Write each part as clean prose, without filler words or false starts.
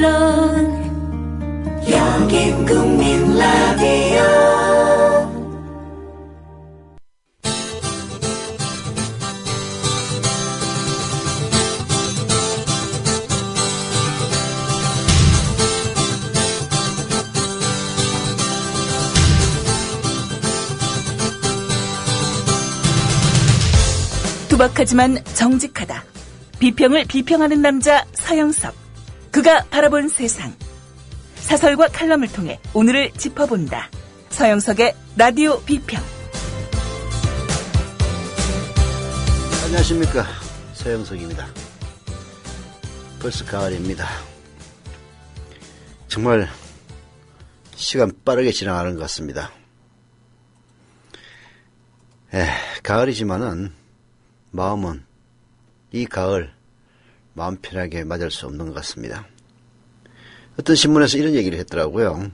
물론 여긴 국민 라디오. 투박하지만 정직하다. 비평을 비평하는 남자 서영석. 그가 바라본 세상. 사설과 칼럼을 통해 오늘을 짚어본다. 서영석의 라디오 비평. 안녕하십니까, 서영석입니다. 벌써 가을입니다. 정말 시간 빠르게 지나가는 것 같습니다. 가을이지만은 마음은 이 가을 마음 편하게 맞을 수 없는 것 같습니다. 어떤 신문에서 이런 얘기를 했더라고요.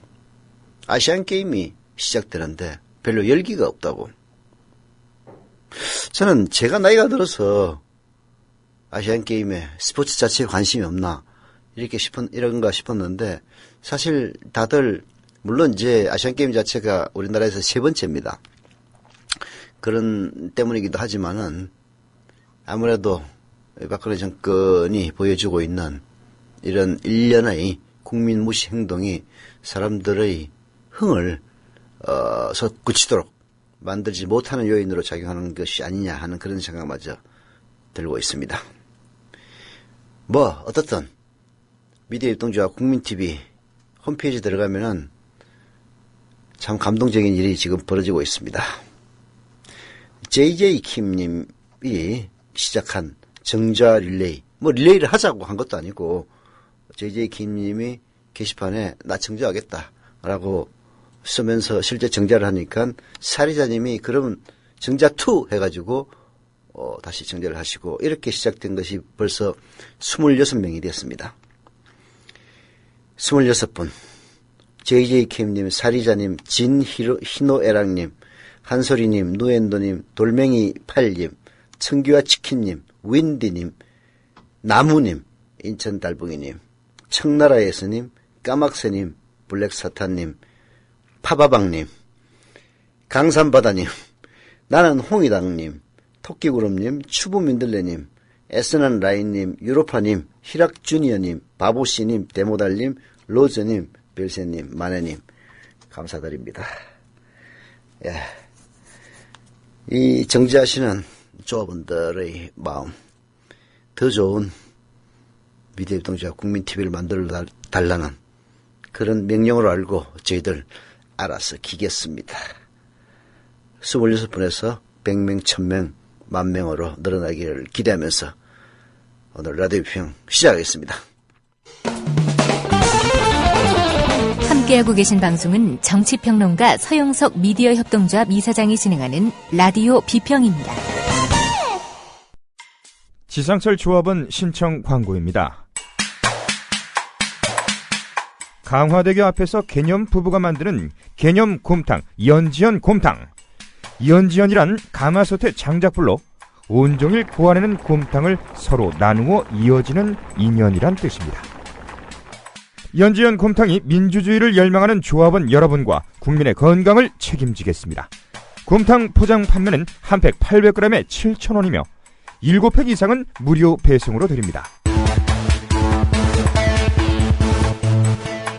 아시안게임이 시작되는데 별로 열기가 없다고. 저는 제가 나이가 들어서 아시안게임에 스포츠 자체에 관심이 없나 이런가 싶었는데, 사실 다들 물론 이제 아시안게임 자체가 우리나라에서 세 번째입니다. 그런 때문이기도 하지만은 아무래도 박근혜 정권이 보여주고 있는 이런 일련의 국민 무시 행동이 사람들의 흥을 솟구치도록 만들지 못하는 요인으로 작용하는 것이 아니냐 하는 그런 생각마저 들고 있습니다. 어떻든 미디어 협동조합 국민TV 홈페이지 들어가면은 참 감동적인 일이 지금 벌어지고 있습니다. JJ 킴님이 시작한 정자 릴레이, 릴레이를 하자고 한 것도 아니고 JJ 킴님이 게시판에 나 정자하겠다라고 쓰면서 실제 정자를 하니까 사리자님이 그러면 정자2 해가지고 다시 정자를 하시고, 이렇게 시작된 것이 벌써 26명이 됐습니다. 26분. JJK님, 사리자님, 진희노애랑님, 한소리님, 누엔도님, 돌멩이8님, 청규와 치킨님, 윈디님, 나무님, 인천달봉이님, 청나라에서님, 까막새님, 블랙사탄님, 파바방님, 강산바다님, 나는 홍이당님, 토끼구름님, 추부민들레님, 애쓰는 라인님, 유로파님, 희락주니어님, 바보씨님, 데모달님, 로저님, 별세님, 마네님, 감사드립니다. 이 정지하시는 조합원들의 마음, 더 좋은 미디어 협동조합 국민TV를 만들어 달라는 그런 명령으로 알고 저희들 알아서 기겠습니다. 26분에서 100명, 1000명, 10,000명으로 늘어나기를 기대하면서 오늘 라디오 비평 시작하겠습니다. 함께하고 계신 방송은 정치평론가 서영석 미디어 협동조합 이사장이 진행하는 라디오 비평입니다. 지상철 조합원 신청 광고입니다. 강화대교 앞에서 개념 부부가 만드는 개념 곰탕, 연지연 곰탕. 연지연이란 가마솥의 장작불로 온종일 구워내는 곰탕을 서로 나누어 이어지는 인연이란 뜻입니다. 연지연 곰탕이 민주주의를 열망하는 조합원 여러분과 국민의 건강을 책임지겠습니다. 곰탕 포장 판매는 한 팩 800g에 7,000원이며 7팩 이상은 무료 배송으로 드립니다.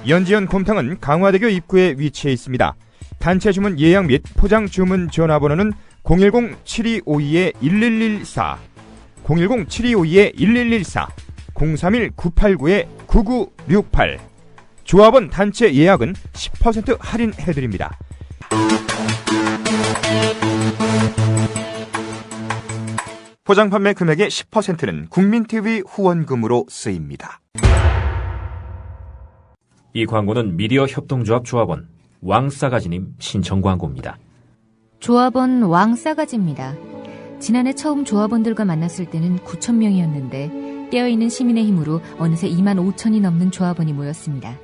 연지연 곰탕은 강화대교 입구에 위치해 있습니다. 단체 주문 예약 및 포장 주문 전화번호는 010-7252-1114, 010-7252-1114, 031-989-9968. 조합원 단체 예약은 10% 할인해드립니다. 포장 판매 금액의 10%는 국민TV 후원금으로 쓰입니다. 이 광고는 미디어 협동조합 조합원 왕싸가지님 신청 광고입니다. 조합원 왕싸가지입니다. 지난해 처음 조합원들과 만났을 때는 9,000명이었는데 깨어있는 시민의 힘으로 어느새 25,000이 넘는 조합원이 모였습니다.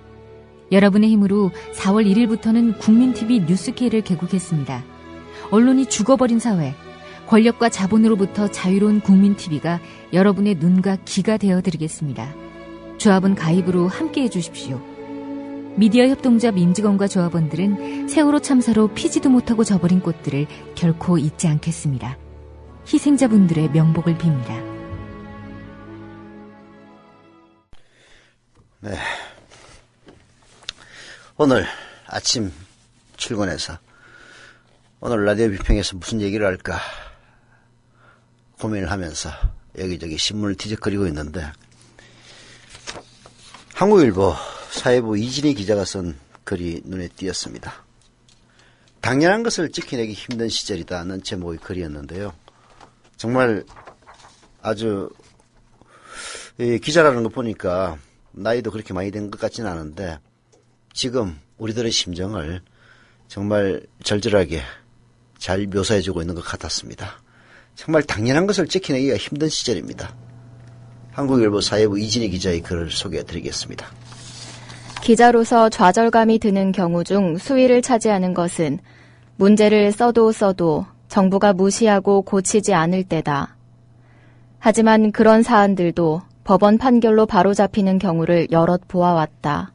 여러분의 힘으로 4월 1일부터는 국민TV 뉴스키를 개국했습니다. 언론이 죽어버린 사회, 권력과 자본으로부터 자유로운 국민TV가 여러분의 눈과 귀가 되어드리겠습니다. 조합원 가입으로 함께해 주십시오. 미디어 협동조합 임직원과 조합원들은 세월호 참사로 피지도 못하고 져버린 꽃들을 결코 잊지 않겠습니다. 희생자분들의 명복을 빕니다. 네. 오늘 아침 출근해서 오늘 라디오 비평에서 무슨 얘기를 할까 고민을 하면서 여기저기 신문을 뒤적거리고 있는데 한국일보 사회부 이진희 기자가 쓴 글이 눈에 띄었습니다. 당연한 것을 지켜내기 힘든 시절이다는 제목의 글이었는데요. 정말 아주 기자라는 거 보니까 나이도 그렇게 많이 된 것 같지는 않은데 지금 우리들의 심정을 정말 절절하게 잘 묘사해주고 있는 것 같았습니다. 정말 당연한 것을 지켜내기가 힘든 시절입니다. 한국일보 사회부 이진희 기자의 글을 소개해드리겠습니다. 기자로서 좌절감이 드는 경우 중 수위를 차지하는 것은 문제를 써도 정부가 무시하고 고치지 않을 때다. 하지만 그런 사안들도 법원 판결로 바로잡히는 경우를 여럿 보아왔다.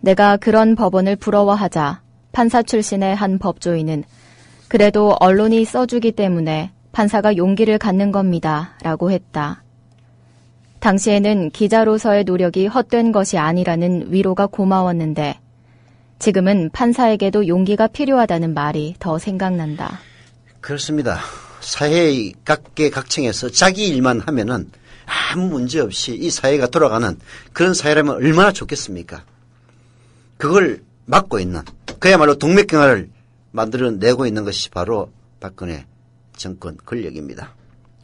내가 그런 법원을 부러워하자 판사 출신의 한 법조인은 그래도 언론이 써주기 때문에 판사가 용기를 갖는 겁니다. 라고 했다. 당시에는 기자로서의 노력이 헛된 것이 아니라는 위로가 고마웠는데 지금은 판사에게도 용기가 필요하다는 말이 더 생각난다. 그렇습니다. 사회의 각계각층에서 자기 일만 하면은 아무 문제 없이 이 사회가 돌아가는 그런 사회라면 얼마나 좋겠습니까? 그걸 막고 있는 그야말로 동맥경화를 만들어내고 있는 것이 바로 박근혜 정권 권력입니다.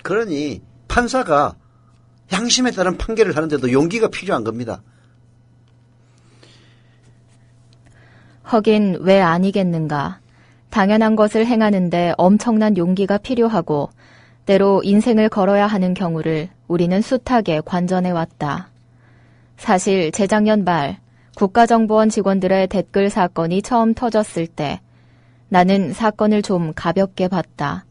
그러니 판사가 양심에 따른 판결을 하는데도 용기가 필요한 겁니다. 하긴 왜 아니겠는가. 당연한 것을 행하는데 엄청난 용기가 필요하고 때로 인생을 걸어야 하는 경우를 우리는 숱하게 관전해왔다. 사실 재작년 말 국가정보원 직원들의 댓글 사건이 처음 터졌을 때 나는 사건을 좀 가볍게 봤다.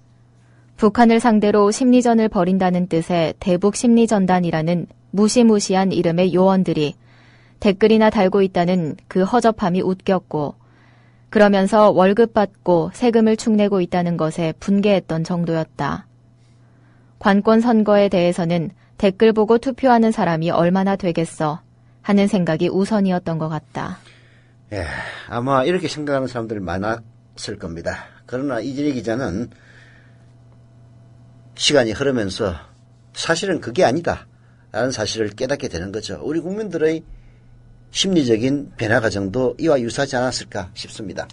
북한을 상대로 심리전을 벌인다는 뜻의 대북심리전단이라는 무시무시한 이름의 요원들이 댓글이나 달고 있다는 그 허접함이 웃겼고 그러면서 월급 받고 세금을 축내고 있다는 것에 분개했던 정도였다. 관권 선거에 대해서는 댓글 보고 투표하는 사람이 얼마나 되겠어 하는 생각이 우선이었던 것 같다. 예, 아마 이렇게 생각하는 사람들 많았을 겁니다. 그러나 이진희 기자는 시간이 흐르면서 사실은 그게 아니다 라는 사실을 깨닫게 되는 거죠. 우리 국민들의 심리적인 변화 과정도 이와 유사하지 않았을까 싶습니다.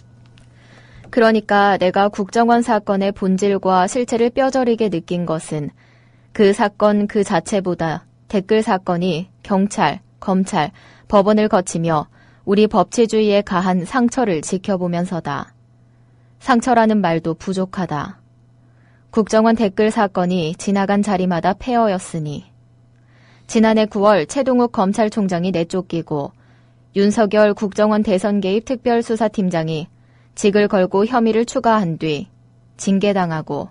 그러니까 내가 국정원 사건의 본질과 실체를 뼈저리게 느낀 것은 그 사건 그 자체보다 댓글 사건이 경찰, 검찰, 법원을 거치며 우리 법치주의에 가한 상처를 지켜보면서다. 상처라는 말도 부족하다. 국정원 댓글 사건이 지나간 자리마다 폐허였으니 지난해 9월 최동욱 검찰총장이 내쫓기고 윤석열 국정원 대선 개입 특별수사팀장이 직을 걸고 혐의를 추가한 뒤 징계당하고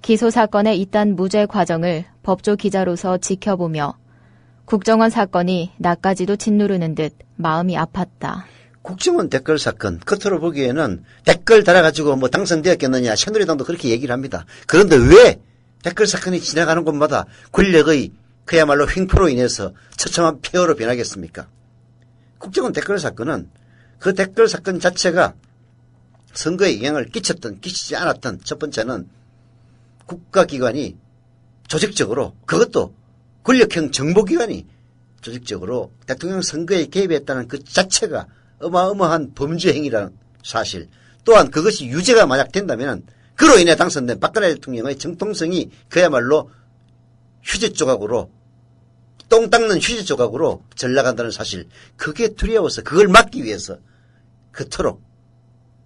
기소 사건의 이딴 무죄 과정을 법조 기자로서 지켜보며 국정원 사건이 나까지도 짓누르는 듯 마음이 아팠다. 국정원 댓글 사건 겉으로 보기에는 댓글 달아가지고 뭐 당선되었겠느냐 새누리당도 그렇게 얘기를 합니다. 그런데 왜 댓글 사건이 지나가는 곳마다 권력의 그야말로 횡포로 인해서 처참한 폐허로 변하겠습니까? 국정원 댓글 사건은 그 댓글 사건 자체가 선거에 영향을 끼쳤든 끼치지 않았든 첫 번째는 국가기관이 조직적으로 그것도 권력형 정보기관이 조직적으로 대통령 선거에 개입했다는 그 자체가 어마어마한 범죄 행위라는 사실 또한 그것이 유죄가 만약 된다면 그로 인해 당선된 박근혜 대통령의 정통성이 그야말로 휴지 조각으로 똥 닦는 휴지 조각으로 전락한다는 사실 그게 두려워서 그걸 막기 위해서 그토록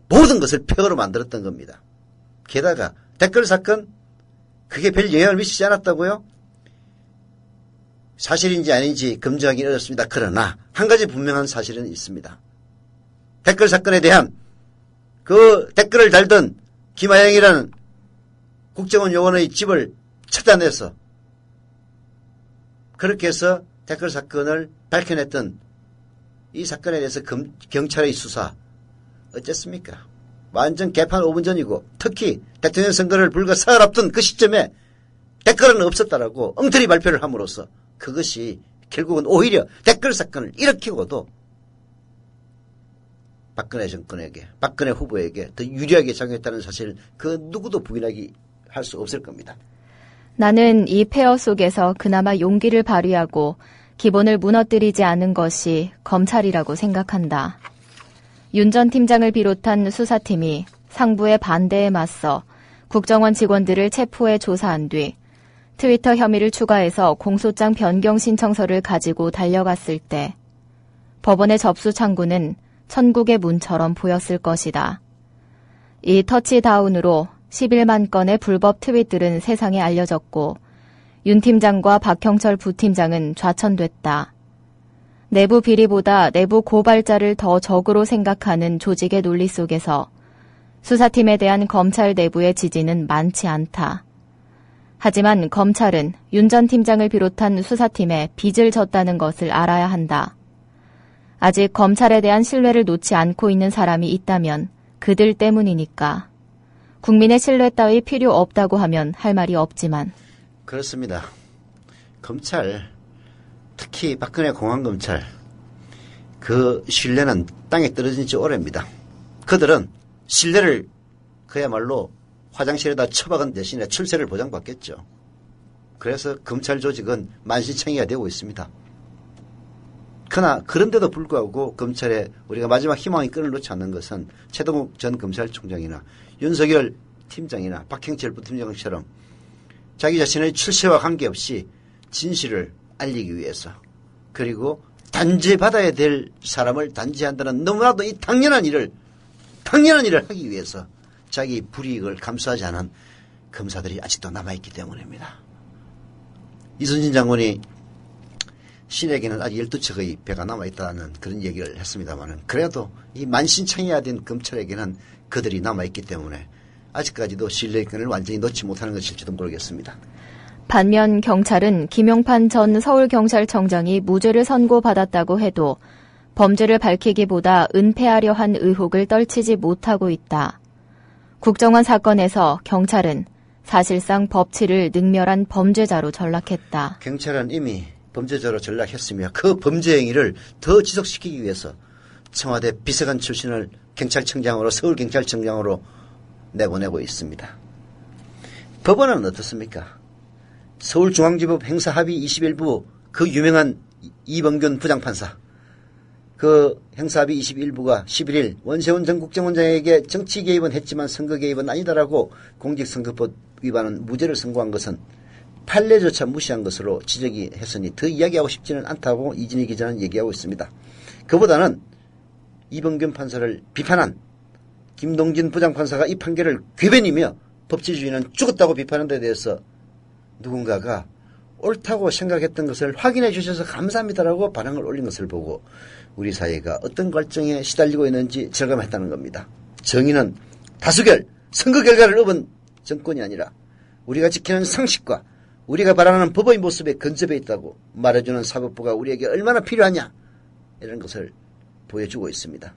모든 것을 폐허로 만들었던 겁니다. 게다가 댓글 사건 그게 별 영향을 미치지 않았다고요? 사실인지 아닌지 검증하기는 어렵습니다. 그러나 한 가지 분명한 사실은 있습니다. 댓글 사건에 대한 그 댓글을 달던 김하영이라는 국정원 요원의 집을 찾아내서 그렇게 해서 댓글 사건을 밝혀냈던 이 사건에 대해서 경찰의 수사 어쨌습니까? 완전 개판 5분 전이고 특히 대통령 선거를 불과 사흘 앞둔 그 시점에 댓글은 없었다라고 엉터리 발표를 함으로써 그것이 결국은 오히려 댓글 사건을 일으키고도 박근혜 정권에게, 박근혜 후보에게 더 유리하게 작용했다는 사실 그 누구도 부인하기 할 수 없을 겁니다. 나는 이 폐허 속에서 그나마 용기를 발휘하고 기본을 무너뜨리지 않은 것이 검찰이라고 생각한다. 윤 전 팀장을 비롯한 수사팀이 상부의 반대에 맞서 국정원 직원들을 체포해 조사한 뒤 트위터 혐의를 추가해서 공소장 변경 신청서를 가지고 달려갔을 때 법원의 접수 창구는 천국의 문처럼 보였을 것이다. 이 터치다운으로 11만 건의 불법 트윗들은 세상에 알려졌고 윤 팀장과 박형철 부팀장은 좌천됐다. 내부 비리보다 내부 고발자를 더 적으로 생각하는 조직의 논리 속에서 수사팀에 대한 검찰 내부의 지지는 많지 않다. 하지만 검찰은 윤 전 팀장을 비롯한 수사팀에 빚을 졌다는 것을 알아야 한다. 아직 검찰에 대한 신뢰를 놓지 않고 있는 사람이 있다면 그들 때문이니까. 국민의 신뢰 따위 필요 없다고 하면 할 말이 없지만. 그렇습니다. 검찰, 특히 박근혜 공안검찰, 그 신뢰는 땅에 떨어진 지 오래입니다. 그들은 신뢰를 그야말로 화장실에다 처박은 대신에 출세를 보장받겠죠. 그래서 검찰 조직은 만신창이가 되고 있습니다. 그러나 그런데도 불구하고 검찰에 우리가 마지막 희망의 끈을 놓지 않는 것은 최동욱 전 검찰총장이나 윤석열 팀장이나 박형철 부팀장처럼 자기 자신의 출세와 관계없이 진실을 알리기 위해서 그리고 단죄받아야 될 사람을 단죄한다는 너무나도 이 당연한 일을 하기 위해서 자기 불이익을 감수하지 않은 검사들이 아직도 남아있기 때문입니다. 이순신 장군이 신에게는 아직 12척의 배가 남아있다는 그런 얘기를 했습니다만 그래도 이 만신창이화된 검찰에게는 그들이 남아있기 때문에 아직까지도 신뢰권을 완전히 놓지 못하는 것일지도 모르겠습니다. 반면 경찰은 김용판 전 서울경찰청장이 무죄를 선고받았다고 해도 범죄를 밝히기보다 은폐하려 한 의혹을 떨치지 못하고 있다. 국정원 사건에서 경찰은 사실상 법치를 능멸한 범죄자로 전락했다. 경찰은 이미 범죄자로 전락했으며 그 범죄 행위를 더 지속시키기 위해서 청와대 비서관 출신을 경찰청장으로 서울경찰청장으로 내보내고 있습니다. 법원은 어떻습니까? 서울중앙지법 행사합의 21부 그 유명한 이범균 부장판사 그 행사합의 21부가 11일 원세훈 전 국정원장에게 정치 개입은 했지만 선거 개입은 아니다라고 공직선거법 위반은 무죄를 선고한 것은 판례조차 무시한 것으로 지적이 했으니 더 이야기하고 싶지는 않다고 이진희 기자는 얘기하고 있습니다. 그보다는 이범균 판사를 비판한 김동진 부장판사가 이 판결을 궤변이며 법치주의는 죽었다고 비판한 데 대해서 누군가가 옳다고 생각했던 것을 확인해 주셔서 감사합니다라고 반응을 올린 것을 보고 우리 사회가 어떤 갈증에 시달리고 있는지 절감했다는 겁니다. 정의는 다수결, 선거 결과를 업은 정권이 아니라 우리가 지키는 상식과 우리가 바라는 법의 모습에 근접해 있다고 말해주는 사법부가 우리에게 얼마나 필요하냐 이런 것을 보여주고 있습니다.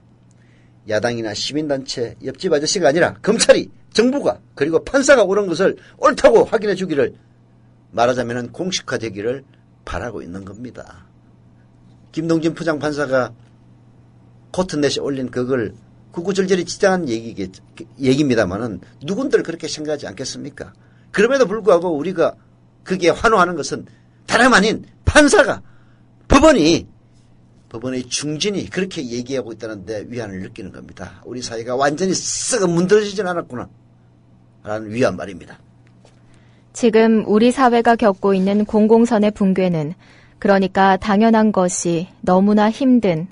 야당이나 시민단체, 옆집 아저씨가 아니라 검찰이, 정부가 그리고 판사가 옳은 것을 옳다고 확인해 주기를 말하자면 공식화되기를 바라고 있는 겁니다. 김동진 부장판사가 코튼넷에 올린 그걸 구구절절히 지장한 얘기입니다만은 누군들 그렇게 생각하지 않겠습니까? 그럼에도 불구하고 우리가 그게 환호하는 것은 다름 아닌 판사가 법원의 중진이 그렇게 얘기하고 있다는데 위안을 느끼는 겁니다. 우리 사회가 완전히 썩어 문드러지진 않았구나 라는 위안 말입니다. 지금 우리 사회가 겪고 있는 공공선의 붕괴는 그러니까 당연한 것이 너무나 힘든,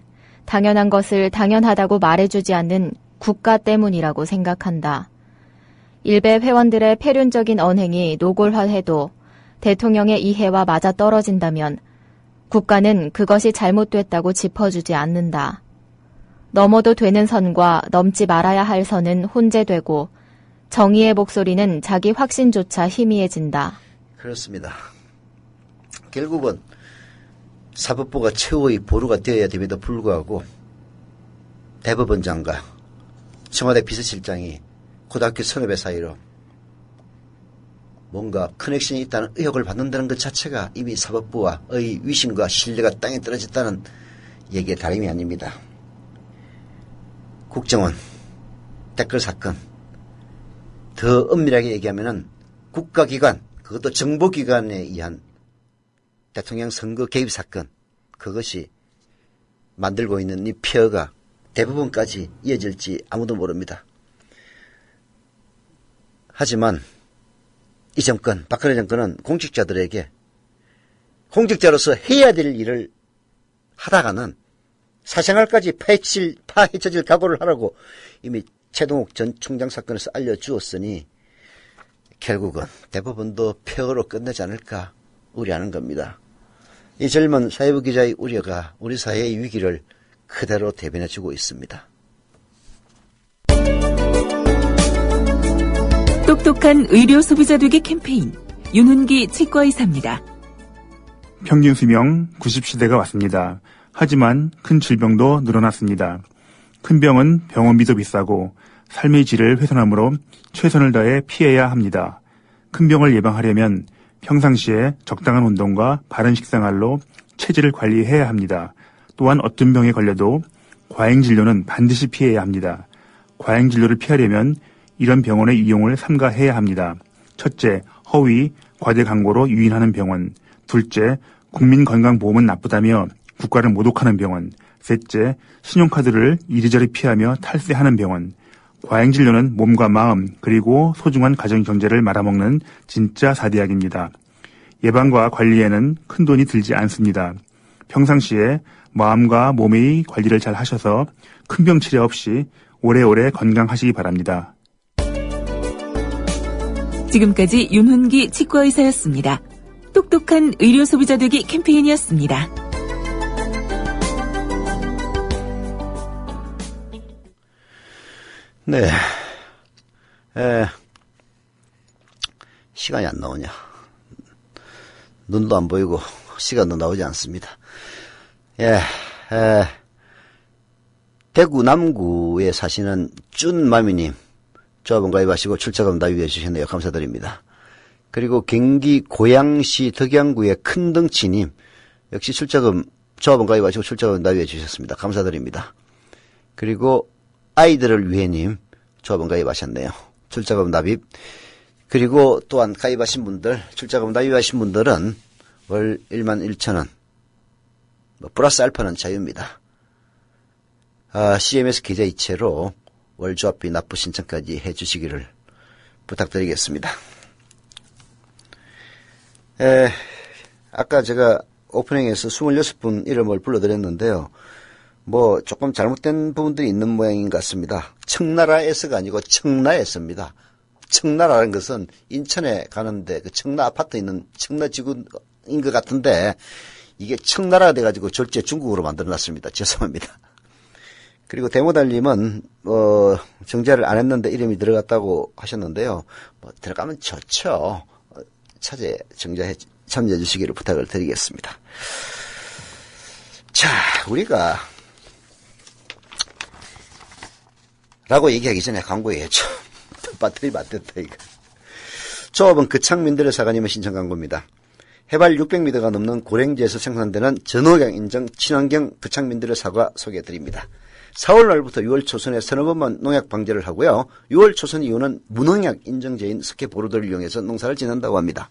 당연한 것을 당연하다고 말해주지 않는 국가 때문이라고 생각한다. 일베 회원들의 폐륜적인 언행이 노골화해도 대통령의 이해와 맞아떨어진다면 국가는 그것이 잘못됐다고 짚어주지 않는다. 넘어도 되는 선과 넘지 말아야 할 선은 혼재되고 정의의 목소리는 자기 확신조차 희미해진다. 그렇습니다. 결국은 사법부가 최후의 보루가 되어야 됨에도 불구하고 대법원장과 청와대 비서실장이 고등학교 선후배 사이로 뭔가 커넥션이 있다는 의혹을 받는다는 것 자체가 이미 사법부와의 위신과 신뢰가 땅에 떨어졌다는 얘기의 다름이 아닙니다. 국정원 댓글 사건, 더 엄밀하게 얘기하면은 국가기관, 그것도 정보기관에 의한 대통령 선거 개입 사건, 그것이 만들고 있는 이 폐허가 대부분까지 이어질지 아무도 모릅니다. 하지만 이 정권, 박근혜 정권은 공직자들에게 공직자로서 해야 될 일을 하다가는 사생활까지 파헤쳐질 각오를 하라고 이미 최동욱 전 총장 사건에서 알려주었으니 결국은 대법원도 폐허로 끝내지 않을까 우려하는 겁니다. 이 젊은 사회부 기자의 우려가 우리 사회의 위기를 그대로 대변해주고 있습니다. 똑똑한 의료 소비자 되기 캠페인 윤훈기 치과의사입니다. 평균 수명 90시대가 왔습니다. 하지만 큰 질병도 늘어났습니다. 큰 병은 병원비도 비싸고 삶의 질을 훼손하므로 최선을 다해 피해야 합니다. 큰 병을 예방하려면 평상시에 적당한 운동과 바른 식생활로 체질을 관리해야 합니다. 또한 어떤 병에 걸려도 과잉진료는 반드시 피해야 합니다. 과잉진료를 피하려면 이런 병원의 이용을 삼가해야 합니다. 첫째, 허위, 과대 광고로 유인하는 병원. 둘째, 국민건강보험은 나쁘다며 국가를 모독하는 병원. 셋째, 신용카드를 이리저리 피하며 탈세하는 병원. 과잉진료는 몸과 마음 그리고 소중한 가정경제를 말아먹는 진짜 사대약입니다. 예방과 관리에는 큰돈이 들지 않습니다. 평상시에 마음과 몸의 관리를 잘 하셔서 큰 병 치료 없이 오래오래 건강하시기 바랍니다. 지금까지 윤훈기 치과의사였습니다. 똑똑한 의료 소비자 되기 캠페인이었습니다. 네. 시간이 안 나오냐. 눈도 안 보이고 시간도 나오지 않습니다. 대구 남구에 사시는 쭌마미님, 조합원 가입하시고 출자금 납입해 주셨네요. 감사드립니다. 그리고 경기 고양시 덕양구의 큰덩치님, 역시 출자금, 조합원 가입하시고 출자금 납입해 주셨습니다. 감사드립니다. 그리고 아이들을 위해님, 조합원 가입하셨네요. 출자금 납입. 그리고 또한 가입하신 분들, 출자금 납입하신 분들은 월 11,000원, 플러스 알파는 자유입니다. CMS 계좌이체로 월 조합비 납부 신청까지 해주시기를 부탁드리겠습니다. 아까 제가 오프닝에서 26분 이름을 불러드렸는데요. 조금 잘못된 부분들이 있는 모양인 것 같습니다. 청나라에서가 아니고 청라에서입니다. 청나라는 것은 인천에 가는데 그 청라 아파트 있는 청라지구인 것 같은데 이게 청나라가 돼가지고 절제 중국으로 만들어놨습니다. 죄송합니다. 그리고 데모달님은 정자를 안 했는데 이름이 들어갔다고 하셨는데요. 들어가면 좋죠. 차제 정자에 참여해 주시기를 부탁을 드리겠습니다. 자, 우리가 라고 얘기하기 전에 광고해야죠. 배터리 맞댔다 이거. 조합은 그창민들의 사관님의 신청 광고입니다. 해발 600m가 넘는 고랭지에서 생산되는 전호경 인정 친환경 그창민들의 사과 소개해드립니다. 4월 말부터 6월 초순에 서너 번만 농약 방제를 하고요. 6월 초순 이후는 무농약 인정제인 스케보르도를 이용해서 농사를 짓는다고 합니다.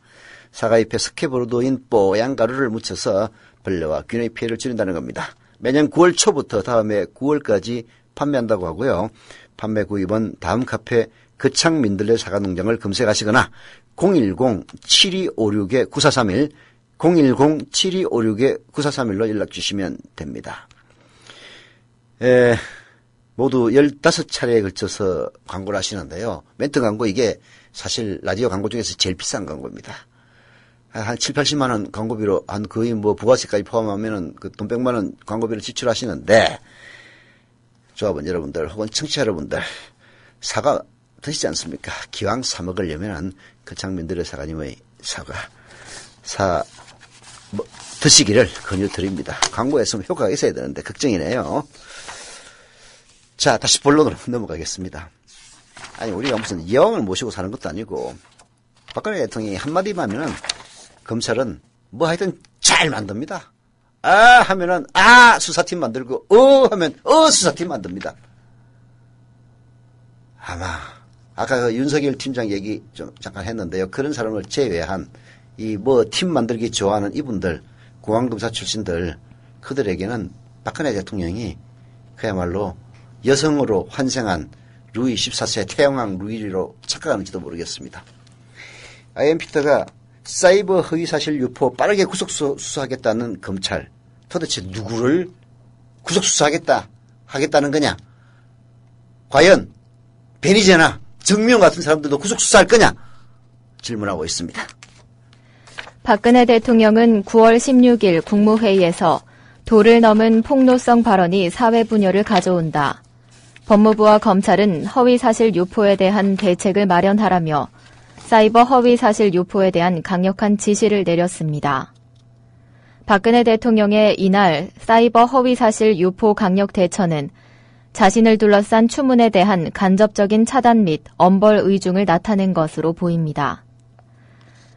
사과잎에 스케보르도인 뽀얀 가루를 묻혀서 벌레와 균의 피해를 줄인다는 겁니다. 매년 9월 초부터 다음해 9월까지 판매한다고 하고요. 판매 구입은 다음 카페 그창민들의 사과농장을 검색하시거나 010-7256-9431 010-7256-9431로 연락주시면 됩니다. 모두 15차례에 걸쳐서 광고를 하시는데요. 멘트 광고 이게 사실 라디오 광고 중에서 제일 비싼 광고입니다. 한 7, 80만 원 광고비로 한 거의 부가세까지 포함하면은 그 돈 100만 원 광고비를 지출하시는데 조합원 여러분들 혹은 청취자 여러분들 사과 드시지 않습니까? 기왕 사 먹으려면은 그창민들의 사과님의 사과 드시기를 권유드립니다. 광고에서 효과가 있어야 되는데 걱정이네요. 자, 다시 본론으로 넘어가겠습니다. 아니, 우리가 무슨 여왕을 모시고 사는 것도 아니고 박근혜 대통령이 한마디만 하면은 검찰은 뭐 하여튼 잘 만듭니다. 아 하면은 수사팀 만들고 하면 수사팀 만듭니다. 아마 아까 그 윤석열 팀장 얘기 좀 잠깐 했는데요. 그런 사람을 제외한 이 뭐 팀 만들기 좋아하는 이분들, 공안검사 출신들, 그들에게는 박근혜 대통령이 그야말로 여성으로 환생한 루이 14세 태영왕 루이로 착각하는지도 모르겠습니다. IMPT가 사이버 허위사실 유포 빠르게 구속수사하겠다는 검찰, 도대체 누구를 구속수사하겠다는 거냐? 과연 베니제나 정미용 같은 사람들도 구속수사할 거냐? 질문하고 있습니다. 박근혜 대통령은 9월 16일 국무회의에서 도를 넘은 폭로성 발언이 사회 분열을 가져온다. 법무부와 검찰은 허위사실 유포에 대한 대책을 마련하라며 사이버 허위사실 유포에 대한 강력한 지시를 내렸습니다. 박근혜 대통령의 이날 사이버 허위사실 유포 강력 대처는 자신을 둘러싼 추문에 대한 간접적인 차단 및 엄벌 의중을 나타낸 것으로 보입니다.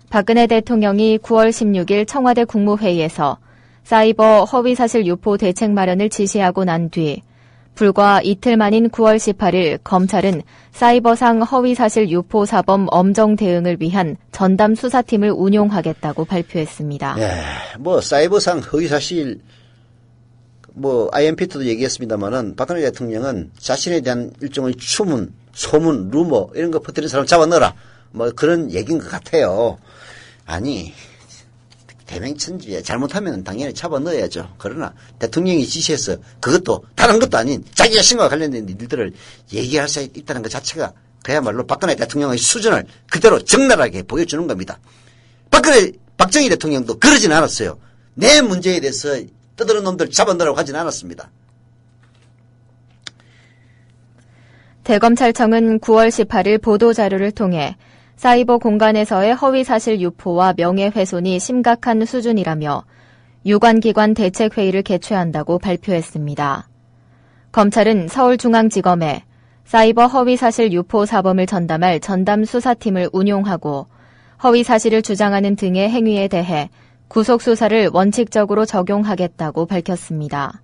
박근혜 대통령이 9월 16일 청와대 국무회의에서 사이버 허위사실 유포 대책 마련을 지시하고 난 뒤 불과 이틀 만인 9월 18일 검찰은 사이버상 허위사실 유포 사범 엄정 대응을 위한 전담 수사팀을 운용하겠다고 발표했습니다. 뭐 사이버상 허위사실 IMPT도 얘기했습니다만은 박근혜 대통령은 자신에 대한 일종의 추문, 소문, 루머 이런 거 퍼뜨리는 사람 잡아 넣어라. 그런 얘기인 것 같아요. 아니 대명천지에 잘못하면 당연히 잡아 넣어야죠. 그러나 대통령이 지시해서 그것도 다른 것도 아닌 자기 자신과 관련된 일들을 얘기할 수 있다는 것 자체가 그야말로 박근혜 대통령의 수준을 그대로 적나라하게 보여주는 겁니다. 박정희 대통령도 그러진 않았어요. 내 문제에 대해서 떠드는 놈들 잡아 넣으라고 하진 않았습니다. 대검찰청은 9월 18일 보도자료를 통해 사이버 공간에서의 허위사실 유포와 명예훼손이 심각한 수준이라며 유관기관 대책회의를 개최한다고 발표했습니다. 검찰은 서울중앙지검에 사이버 허위사실 유포 사범을 전담할 전담 수사팀을 운용하고 허위사실을 주장하는 등의 행위에 대해 구속수사를 원칙적으로 적용하겠다고 밝혔습니다.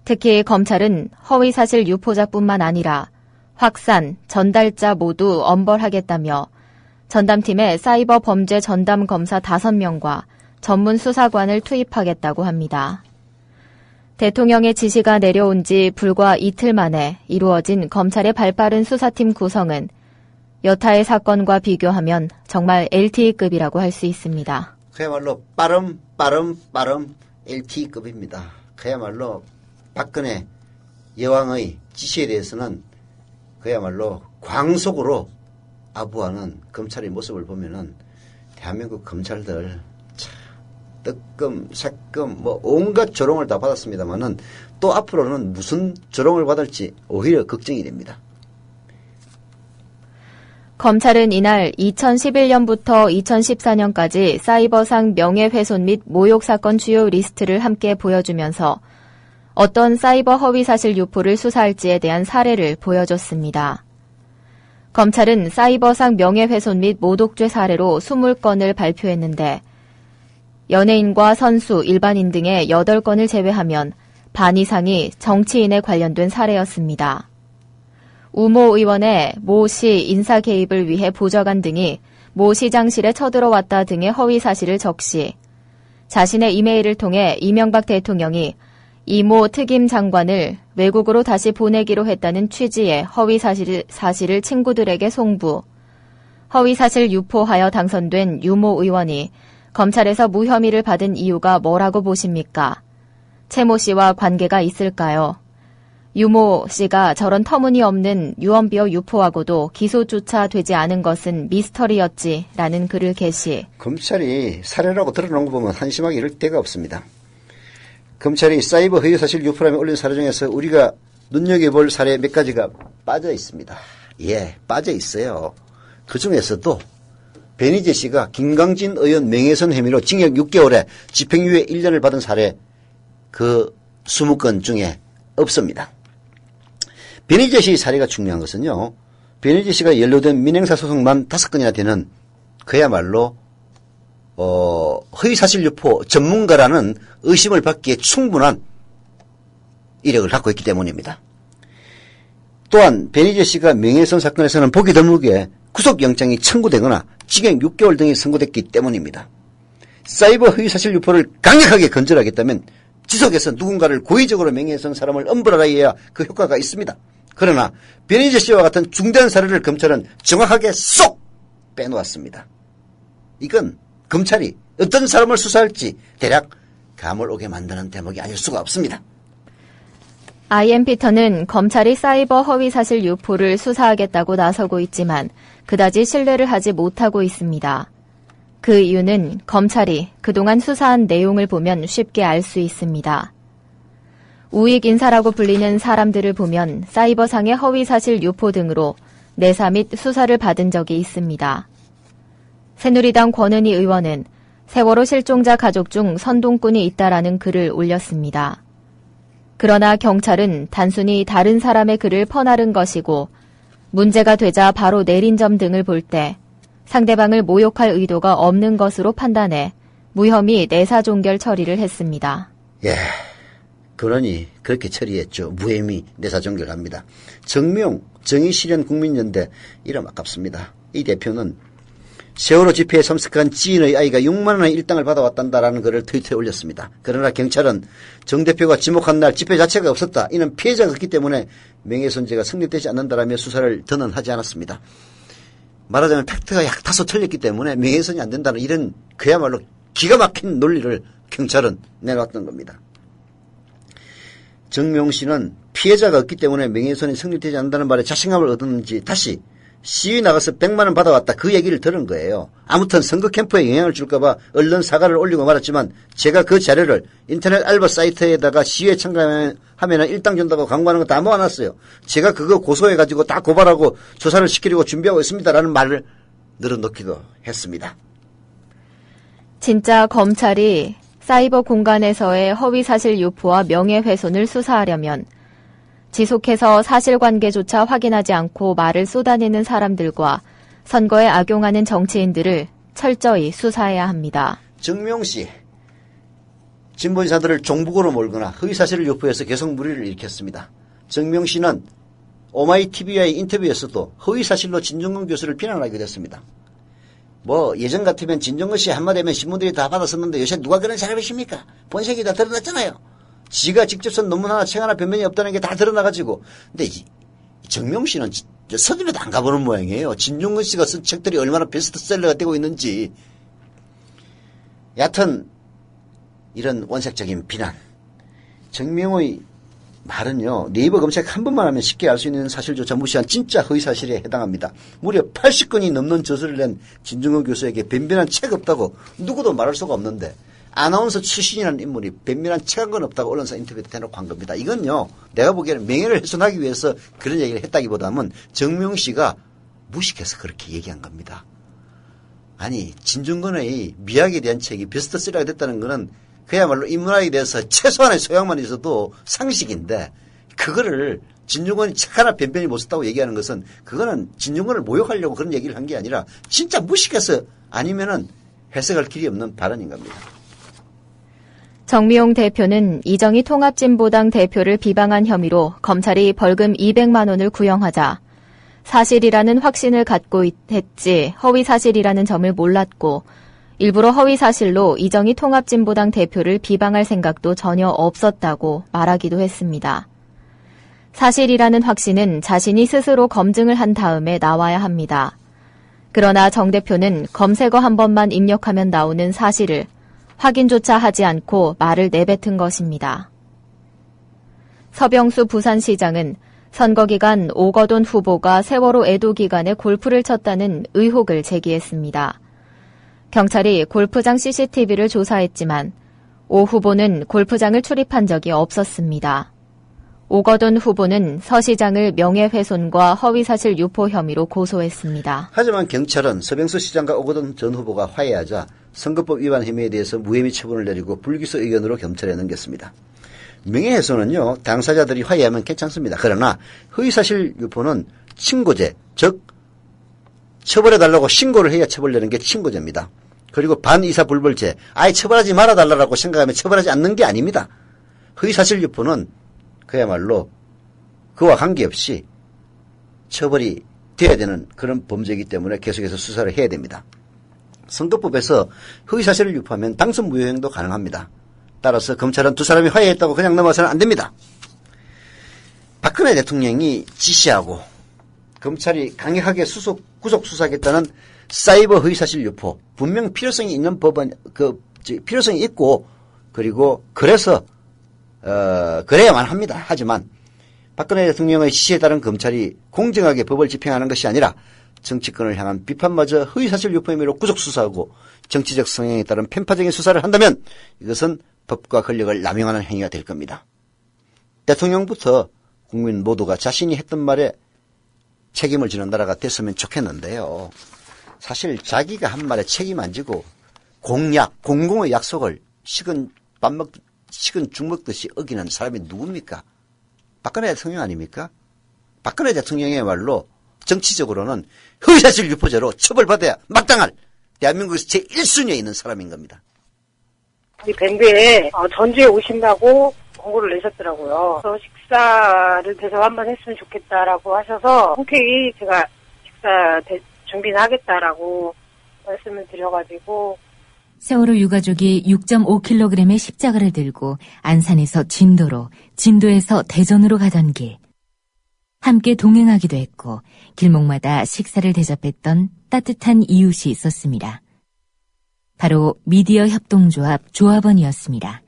특히 검찰은 허위사실 유포자뿐만 아니라 확산, 전달자 모두 엄벌하겠다며 전담팀에 사이버 범죄 전담 검사 5명과 전문 수사관을 투입하겠다고 합니다. 대통령의 지시가 내려온 지 불과 이틀 만에 이루어진 검찰의 발빠른 수사팀 구성은 여타의 사건과 비교하면 정말 LTE급이라고 할 수 있습니다. 그야말로 빠름 LTE급입니다. 그야말로 박근혜 여왕의 지시에 대해서는 그야말로 광속으로 아부하는 검찰의 모습을 보면은 대한민국 검찰들 참 뜨끔 새끔 온갖 조롱을 다 받았습니다만은 또 앞으로는 무슨 조롱을 받을지 오히려 걱정이 됩니다. 검찰은 이날 2011년부터 2014년까지 사이버상 명예훼손 및 모욕 사건 주요 리스트를 함께 보여주면서 어떤 사이버 허위사실 유포를 수사할지에 대한 사례를 보여줬습니다. 검찰은 사이버상 명예훼손 및 모독죄 사례로 20건을 발표했는데 연예인과 선수, 일반인 등의 8건을 제외하면 반 이상이 정치인에 관련된 사례였습니다. 우모 의원의 모 씨 인사 개입을 위해 보좌관 등이 모 시장실에 쳐들어왔다 등의 허위 사실을 적시, 자신의 이메일을 통해 이명박 대통령이 이모 특임 장관을 외국으로 다시 보내기로 했다는 취지의 허위 사실을 친구들에게 송부, 허위 사실 유포하여 당선된 유모 의원이 검찰에서 무혐의를 받은 이유가 뭐라고 보십니까? 최모 씨와 관계가 있을까요? 유모 씨가 저런 터무니없는 유언비어 유포하고도 기소조차 되지 않은 것은 미스터리였지라는 글을 게시. 검찰이 사례라고 드러놓은 거 보면 한심하게 이럴 데가 없습니다. 검찰이 사이버 허위사실 유포라며 올린 사례 중에서 우리가 눈여겨볼 사례 몇 가지가 빠져 있습니다. 빠져 있어요. 그 중에서도 변희재 씨가 김광진 의원 명예훼손 혐의로 징역 6개월에 집행유예 1년을 받은 사례 그 20건 중에 없습니다. 변희재 씨 사례가 중요한 것은요. 변희재 씨가 연루된 민형사 소송만 5건이나 되는 그야말로 허위사실 유포 전문가라는 의심을 받기에 충분한 이력을 갖고 있기 때문입니다. 또한 변희재 씨가 명예훼손 사건에서는 보기 드물게 구속영장이 청구되거나 징역 6개월 등이 선고됐기 때문입니다. 사이버 허위사실 유포를 강력하게 건절하겠다면 지속해서 누군가를 고의적으로 명예훼손 사람을 엄벌하여야 그 효과가 있습니다. 그러나 변희재 씨와 같은 중대한 사례를 검찰은 정확하게 쏙 빼놓았습니다. 이건 검찰이 어떤 사람을 수사할지 대략 감을 오게 만드는 대목이 아닐 수가 없습니다. I.M. 피터는 검찰이 사이버 허위사실 유포를 수사하겠다고 나서고 있지만 그다지 신뢰를 하지 못하고 있습니다. 그 이유는 검찰이 그동안 수사한 내용을 보면 쉽게 알 수 있습니다. 우익 인사라고 불리는 사람들을 보면 사이버상의 허위사실 유포 등으로 내사 및 수사를 받은 적이 있습니다. 새누리당 권은희 의원은 세월호 실종자 가족 중 선동꾼이 있다라는 글을 올렸습니다. 그러나 경찰은 단순히 다른 사람의 글을 퍼나른 것이고 문제가 되자 바로 내린 점 등을 볼 때 상대방을 모욕할 의도가 없는 것으로 판단해 무혐의 내사 종결 처리를 했습니다. 예, 그러니 그렇게 처리했죠. 무혐의 내사 종결합니다. 정명 정의실현국민연대 이름 아깝습니다. 이 대표는 세월호 집회에 참석한 지인의 아이가 6만 원의 일당을 받아왔단다라는 글을 트위터에 올렸습니다. 그러나 경찰은 정 대표가 지목한 날 집회 자체가 없었다. 이는 피해자가 없기 때문에 명예훼손죄가 성립되지 않는다라며 수사를 더는 하지 않았습니다. 말하자면 팩트가 약 다소 틀렸기 때문에 명예훼손이 안 된다는 이런 그야말로 기가 막힌 논리를 경찰은 내놓았던 겁니다. 정명 씨는 피해자가 없기 때문에 명예훼손이 성립되지 않는다는 말에 자신감을 얻었는지 다시 시위 나가서 100만 원 받아왔다 그 얘기를 들은 거예요. 아무튼 선거 캠프에 영향을 줄까 봐 언론 사과를 올리고 말았지만 제가 그 자료를 인터넷 알바 사이트에다가 시위에 참가하면 일당 준다고 광고하는 거 다 모아놨어요. 제가 그거 고소해가지고 다 고발하고 조사를 시키려고 준비하고 있습니다라는 말을 늘어놓기도 했습니다. 진짜 검찰이 사이버 공간에서의 허위사실 유포와 명예훼손을 수사하려면 지속해서 사실관계조차 확인하지 않고 말을 쏟아내는 사람들과 선거에 악용하는 정치인들을 철저히 수사해야 합니다. 정명 씨, 진보인사들을 종북으로 몰거나 허위사실을 유포해서 계속 무리를 일으켰습니다. 정명 씨는 오마이TV와의 인터뷰에서도 허위사실로 진중권 교수를 비난하게 됐습니다. 예전 같으면 진중권 씨 한마디 하면 신문들이 다 받았었는데 요새 누가 그런 사람이십니까? 본색이 다 드러났잖아요. 지가 직접 쓴 논문 하나, 책 하나 변명이 없다는 게 다 드러나가지고. 근데 정명 씨는 서점에도 안 가보는 모양이에요. 진중권 씨가 쓴 책들이 얼마나 베스트셀러가 되고 있는지. 여하튼 이런 원색적인 비난. 정명의 말은요. 네이버 검색 한 번만 하면 쉽게 알 수 있는 사실조차 무시한 진짜 허위사실에 해당합니다. 무려 80건이 넘는 저서를 낸 진중권 교수에게 변변한 책 없다고 누구도 말할 수가 없는데 아나운서 출신이라는 인물이 변변한 책 한 건 없다고 언론사 인터뷰에 대놓고 한 겁니다. 이건요. 내가 보기에는 명예를 훼손하기 위해서 그런 얘기를 했다기보다는 정명 씨가 무식해서 그렇게 얘기한 겁니다. 아니 진중권의 미학에 대한 책이 베스트셀러가 됐다는 거는 그야말로 인문학에 대해서 최소한의 소양만 있어도 상식인데 그거를 진중권이 책 하나 변변히 못 썼다고 얘기하는 것은 그거는 진중권을 모욕하려고 그런 얘기를 한 게 아니라 진짜 무식해서 아니면은 해석할 길이 없는 발언인 겁니다. 정미용 대표는 이정희 통합진보당 대표를 비방한 혐의로 검찰이 벌금 200만 원을 구형하자 사실이라는 확신을 갖고 했지 허위사실이라는 점을 몰랐고 일부러 허위사실로 이정희 통합진보당 대표를 비방할 생각도 전혀 없었다고 말하기도 했습니다. 사실이라는 확신은 자신이 스스로 검증을 한 다음에 나와야 합니다. 그러나 정 대표는 검색어 한 번만 입력하면 나오는 사실을 확인조차 하지 않고 말을 내뱉은 것입니다. 서병수 부산시장은 선거 기간 오거돈 후보가 세월호 애도 기간에 골프를 쳤다는 의혹을 제기했습니다. 경찰이 골프장 CCTV를 조사했지만 오 후보는 골프장을 출입한 적이 없었습니다. 오거돈 후보는 서 시장을 명예훼손과 허위사실 유포 혐의로 고소했습니다. 하지만 경찰은 서병수 시장과 오거돈 전 후보가 화해하자 선거법 위반 혐의에 대해서 무혐의 처분을 내리고 불기소 의견으로 경찰에 넘겼습니다. 명예훼손은요, 당사자들이 화해하면 괜찮습니다. 그러나 허위사실 유포는 친고죄, 즉 처벌해달라고 신고를 해야 처벌되는 게 친고죄입니다. 그리고 반의사불벌죄, 아예 처벌하지 말아달라고 생각하면 처벌하지 않는 게 아닙니다. 허위사실 유포는 그야말로 그와 관계없이 처벌이 돼야 되는 그런 범죄이기 때문에 계속해서 수사를 해야 됩니다. 선거법에서 허위사실을 유포하면 당선 무효행도 가능합니다. 따라서 검찰은 두 사람이 화해했다고 그냥 넘어서는 안 됩니다. 박근혜 대통령이 지시하고 검찰이 강력하게 구속 수사하겠다는 사이버 허위사실 유포, 분명 필요성이 있는 법은 필요성이 있고, 그리고 그래서 그래야만 합니다. 하지만 박근혜 대통령의 지시에 따른 검찰이 공정하게 법을 집행하는 것이 아니라 정치권을 향한 비판마저 허위사실 유포 혐의로 구속 수사하고 정치적 성향에 따른 편파적인 수사를 한다면 이것은 법과 권력을 남용하는 행위가 될 겁니다. 대통령부터 국민 모두가 자신이 했던 말에 책임을 지는 나라가 됐으면 좋겠는데요. 사실 자기가 한 말에 책임 안 지고 공공의 약속을 식은 죽 먹듯이 어기는 사람이 누굽니까? 박근혜 대통령 아닙니까? 박근혜 대통령이야말로 정치적으로는 허위사실 유포죄로 처벌받아야 마땅할 대한민국에서 제1순위에 있는 사람인 겁니다. 이 밴드에 전주에 오신다고 공고를 내셨더라고요. 그래서 식사를 대접 한번 했으면 좋겠다라고 하셔서 흔쾌히 제가 식사 준비는 하겠다라고 말씀을 드려가지고 세월호 유가족이 6.5kg의 십자가를 들고 안산에서 진도로, 진도에서 대전으로 가던 길. 함께 동행하기도 했고 길목마다 식사를 대접했던 따뜻한 이웃이 있었습니다. 바로 미디어 협동조합 조합원이었습니다.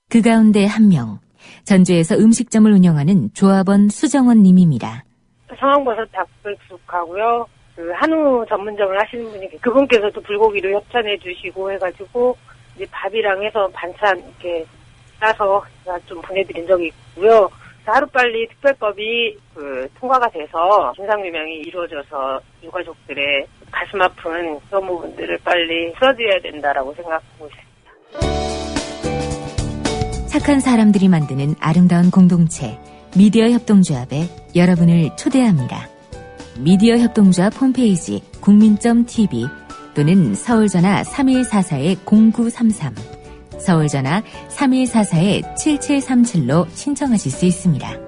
그 가운데 한 명, 전주에서 음식점을 운영하는 조합원 수정원 님입니다. 상황버섯 닭백숙하고요. 그 한우 전문점을 하시는 분이 그분께서도 불고기를 협찬해 주시고 해가지고 이제 밥이랑 해서 반찬 이렇게 싸서 제가 좀 보내드린 적이 있고요. 하루빨리 특별법이 통과가 돼서 진상규명이 이루어져서 유가족들의 가슴 아픈 그런 부분들을 빨리 풀어드려야 된다라고 생각하고 있습니다. 착한 사람들이 만드는 아름다운 공동체 미디어 협동조합에 여러분을 초대합니다. 미디어 협동조합 홈페이지 국민.tv 또는 서울전화 3144-0933 서울전화 3144-7737로 신청하실 수 있습니다.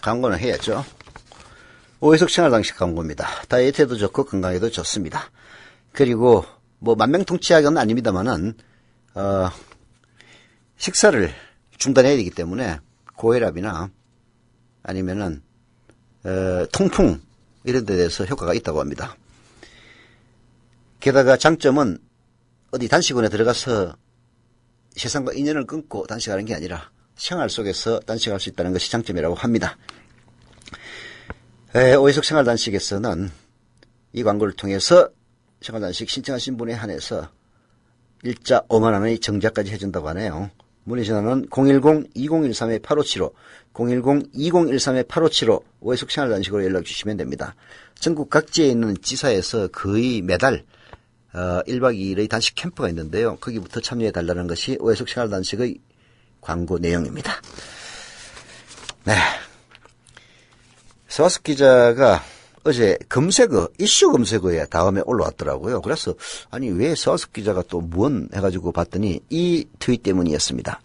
광고는 해야죠. 오해석 생활당식 광고입니다. 다이어트에도 좋고 건강에도 좋습니다. 그리고 뭐 만명통치약은 아닙니다만은 식사를 중단해야 되기 때문에 고혈압이나 아니면은 통풍 이런 데 대해서 효과가 있다고 합니다. 게다가 장점은 어디 단식원에 들어가서 세상과 인연을 끊고 단식하는 게 아니라 생활 속에서 단식할 수 있다는 것이 장점이라고 합니다. 오해석 생활단식에서는 이 광고를 통해서 생활단식 신청하신 분에 한해서 일자 5만 원의 정자까지 해준다고 하네요. 문의 전화는 010-2013-8575, 010-2013-8575 오해석 생활단식으로 연락 주시면 됩니다. 전국 각지에 있는 지사에서 거의 매달 1박 2일의 단식 캠프가 있는데요. 거기부터 참여해달라는 것이 오해석 생활단식의 광고 내용입니다. 네. 서화석 기자가 어제 이슈 검색어에 다음에 올라왔더라고요. 그래서 아니 왜 서화석 기자가 또 무언 해가지고 봤더니 이 트윗 때문이었습니다.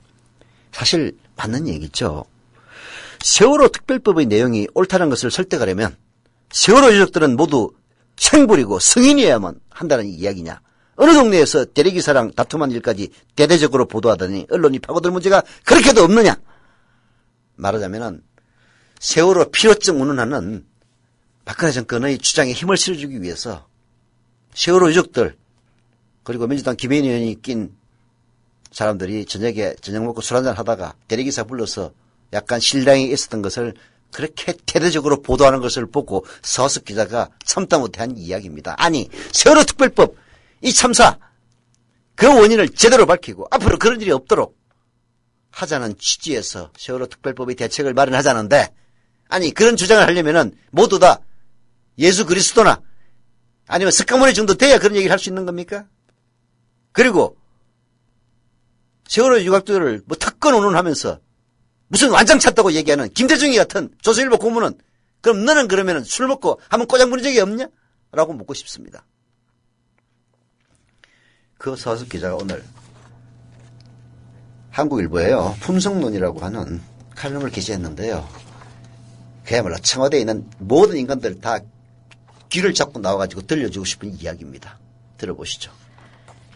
사실 맞는 얘기죠. 세월호 특별법의 내용이 옳다는 것을 설득하려면 세월호 유족들은 모두 생불이고 성인이어야만 한다는 이야기냐. 어느 동네에서 대리기사랑 다툼한 일까지 대대적으로 보도하더니 언론이 파고들 문제가 그렇게도 없느냐. 말하자면은 세월호 필요증 운운하는 박근혜 정권의 주장에 힘을 실어주기 위해서 세월호 유족들 그리고 민주당 김혜인 의원이 낀 사람들이 저녁에 저녁 먹고 술 한잔 하다가 대리기사 불러서 약간 실랑이 있었던 것을 그렇게 대대적으로 보도하는 것을 보고 서화석 기자가 참다 못해 한 이야기입니다. 아니 세월호 특별법 이 참사 그 원인을 제대로 밝히고 앞으로 그런 일이 없도록 하자는 취지에서 세월호 특별법의 대책을 마련하자는데, 아니 그런 주장을 하려면은 모두 다 예수 그리스도나 아니면 석가모니 정도 돼야 그런 얘기를 할 수 있는 겁니까? 그리고 세월호 유가족들을 뭐 특권 운운하면서 무슨 완장 찼다고 얘기하는 김대중이 같은 조선일보 고문은 그럼 너는 그러면은 술 먹고 한번 꼬장 부린 적이 없냐? 라고 묻고 싶습니다. 그 서석 기자가 오늘 한국일보에요. 품성론이라고 하는 칼럼을 게시했는데요. 그야말로 청와대에 있는 모든 인간들 다 귀를 잡고 나와가지고 들려주고 싶은 이야기입니다. 들어보시죠.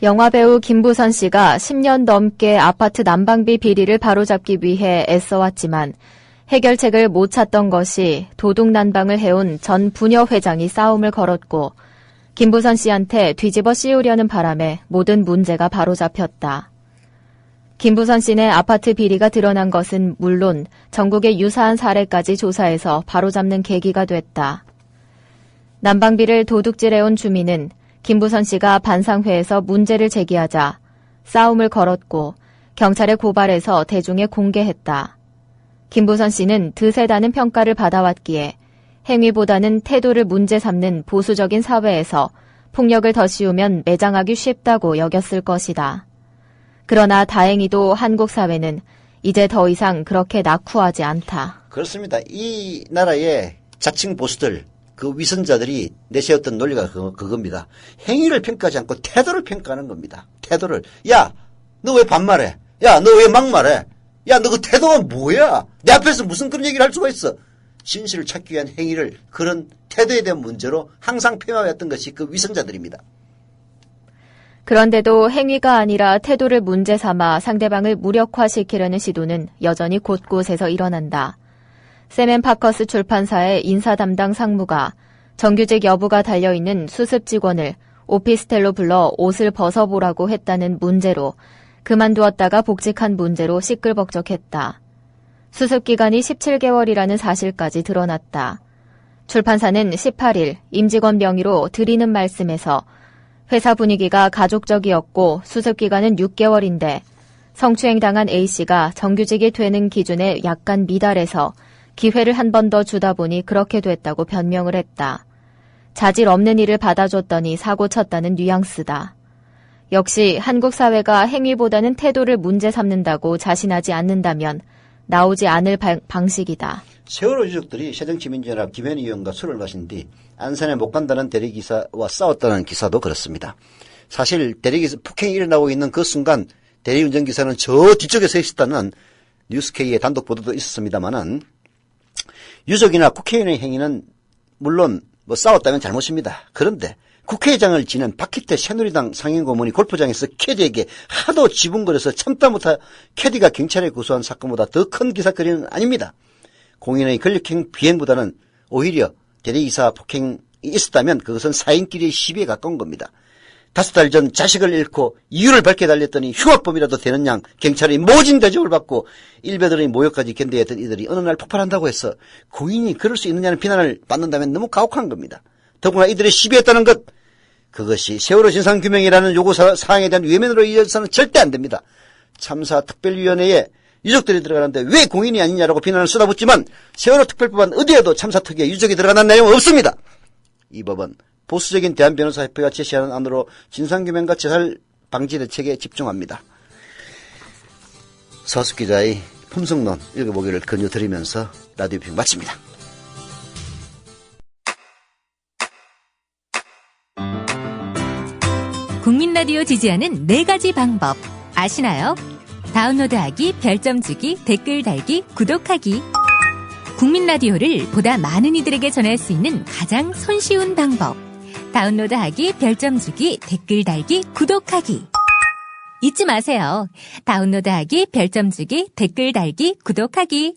영화배우 김부선 씨가 10년 넘게 아파트 난방비 비리를 바로잡기 위해 애써왔지만 해결책을 못 찾던 것이 도둑 난방을 해온 전 부녀 회장이 싸움을 걸었고 김부선 씨한테 뒤집어 씌우려는 바람에 모든 문제가 바로잡혔다. 김부선 씨네 아파트 비리가 드러난 것은 물론 전국의 유사한 사례까지 조사해서 바로잡는 계기가 됐다. 난방비를 도둑질해온 주민은 김부선 씨가 반상회에서 문제를 제기하자 싸움을 걸었고 경찰에 고발해서 대중에 공개했다. 김부선 씨는 드세다는 평가를 받아왔기에 행위보다는 태도를 문제 삼는 보수적인 사회에서 폭력을 더 씌우면 매장하기 쉽다고 여겼을 것이다. 그러나 다행히도 한국 사회는 이제 더 이상 그렇게 낙후하지 않다. 그렇습니다. 이 나라의 자칭 보수들, 그 위선자들이 내세웠던 논리가 그겁니다. 행위를 평가하지 않고 태도를 평가하는 겁니다. 태도를. 야, 너 왜 반말해? 야, 너 왜 막말해? 야, 너 그 태도가 뭐야? 내 앞에서 무슨 그런 얘기를 할 수가 있어? 진실을 찾기 위한 행위를 그런 태도에 대한 문제로 항상 폄하했던 것이 그 위선자들입니다. 그런데도 행위가 아니라 태도를 문제 삼아 상대방을 무력화시키려는 시도는 여전히 곳곳에서 일어난다. 세멘파커스 출판사의 인사 담당 상무가 정규직 여부가 달려있는 수습 직원을 오피스텔로 불러 옷을 벗어보라고 했다는 문제로 그만두었다가 복직한 문제로 시끌벅적했다. 수습 기간이 17개월이라는 사실까지 드러났다. 출판사는 18일 임직원 명의로 드리는 말씀에서 회사 분위기가 가족적이었고 수습 기간은 6개월인데 성추행당한 A씨가 정규직이 되는 기준에 약간 미달해서 기회를 한 번 더 주다 보니 그렇게 됐다고 변명을 했다. 자질 없는 일을 받아줬더니 사고 쳤다는 뉘앙스다. 역시 한국 사회가 행위보다는 태도를 문제 삼는다고 자신하지 않는다면 나오지 않을 방식이다. 세월호 유족들이 새정치민주연합 김현희 의원과 술을 마신 뒤 안산에 못 간다는 대리기사와 싸웠다는 기사도 그렇습니다. 사실 대리기사 폭행이 일어나고 있는 그 순간 대리운전기사는 저 뒤쪽에 서 있었다는 뉴스K의 단독 보도도 있었습니다만은 유족이나 국회의원의 행위는 물론 뭐 싸웠다면 잘못입니다. 그런데 국회의장을 지낸 박희태 새누리당 상임고문이 골프장에서 캐디에게 하도 지분거려서 참다 못하 캐디가 경찰에 고소한 사건보다 더 큰 기사거리는 아닙니다. 공인의 권력행 비행보다는 오히려 대리기사 폭행이 있었다면 그것은 사인끼리의 시비에 가까운 겁니다. 5달 전 자식을 잃고 이유를 밝게 달렸더니 흉악범이라도 되는 양 경찰이 모진 대접을 받고 일베들의 모욕까지 견뎌야 했던 이들이 어느 날 폭발한다고 해서 고인이 그럴 수 있느냐는 비난을 받는다면 너무 가혹한 겁니다. 더구나 이들의 시비했다는 것, 그것이 세월호 진상규명이라는 요구사항에 대한 외면으로 이어져서는 절대 안 됩니다. 참사특별위원회에 유족들이 들어가는데 왜 공인이 아니냐라고 비난을 쏟아붓지만 세월호 특별법안 어디에도 참사특위에 유족이 들어가는 내용은 없습니다. 이 법은 보수적인 대한변호사협회가 제시하는 안으로 진상규명과 재살 방지 대책에 집중합니다. 서숙 기자의 품성론 읽어보기를 권유드리면서 라디오 핑 마칩니다. 국민 라디오 지지하는 4가지 방법 아시나요? 다운로드하기, 별점 주기, 댓글 달기, 구독하기. 국민 라디오를 보다 많은 이들에게 전할 수 있는 가장 손쉬운 방법. 다운로드하기, 별점 주기, 댓글 달기, 구독하기. 잊지 마세요. 다운로드하기, 별점 주기, 댓글 달기, 구독하기.